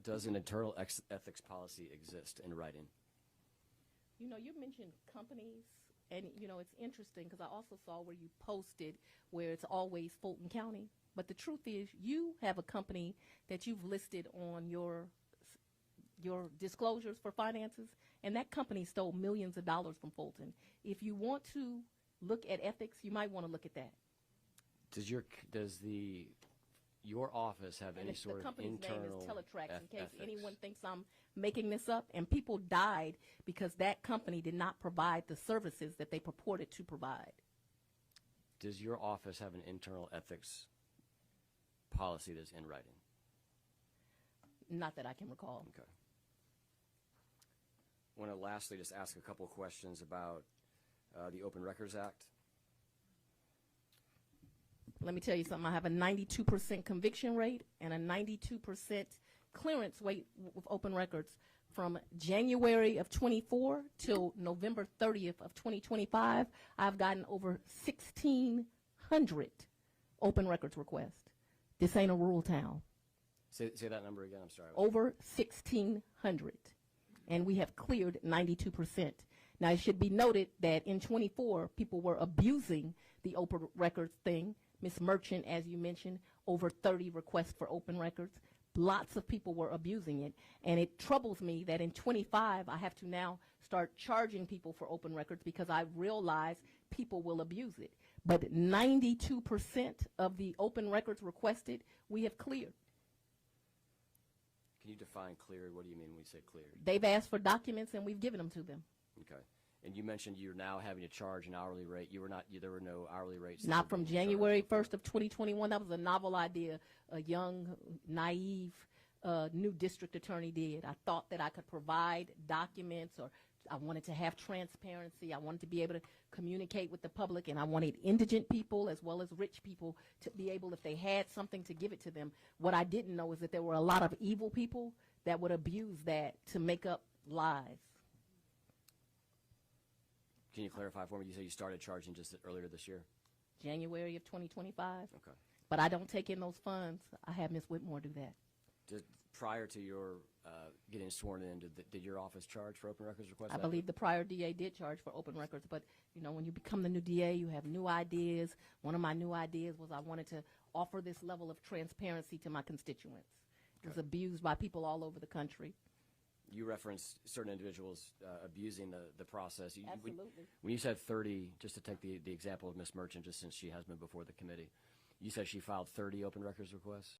does an internal ethics policy exist in writing? You know, you mentioned companies, and, you know, it's interesting because I also saw where you posted where it's always Fulton County. But the truth is, you have a company that you've listed on your disclosures for finances, and that company stole millions of dollars from Fulton. If you want to look at ethics, you might want to look at that. Does your office have any sort of internal The company's name is Teletrax, in case ethics? anyone thinks I'm making this up. And people died because that company did not provide the services that they purported to provide. Does your office have an internal ethics policy that's in writing? Not that I can recall. Okay. I want to lastly just ask a couple of questions about the Open Records Act. Let me tell you something. I have a 92% conviction rate and a 92% clearance rate with open records. From January of 24 till November 30th of 2025, I've gotten over 1,600 open records requests. This ain't a rural town. Say that number again. I'm sorry. Over 1,600. And we have cleared 92%. Now, it should be noted that in 24, people were abusing the open records thing. Ms. Merchant, as you mentioned, over 30 requests for open records. Lots of people were abusing it. And it troubles me that in 25, I have to now start charging people for open records because I realize people will abuse it. But 92% of the open records requested, we have cleared. Can you define cleared? What do you mean when you say cleared? They've asked for documents, and we've given them to them. Okay. And you mentioned you're now having to charge an hourly rate. There were no hourly rates. Not from January 1st of 2021. That was a novel idea a young, naive, new district attorney did. I thought that I could provide documents, or I wanted to have transparency. I wanted to be able to communicate with the public, and I wanted indigent people as well as rich people to be able, if they had something, to give it to them. What I didn't know is that there were a lot of evil people that would abuse that to make up lies. Can you clarify for me? You said you started charging just earlier this year? January of 2025. Okay. But I don't take in those funds. I have Ms. Whitmore do that. Prior to your getting sworn in, did your office charge for open records requests? I believe the prior DA did charge for open records, but, you know, when you become the new DA, you have new ideas. One of my new ideas was I wanted to offer this level of transparency to my constituents. It was abused by people all over the country. You referenced certain individuals abusing the process. Absolutely. When you said 30, just to take the example of Ms. Merchant, just since she has been before the committee, you said she filed 30 open records requests?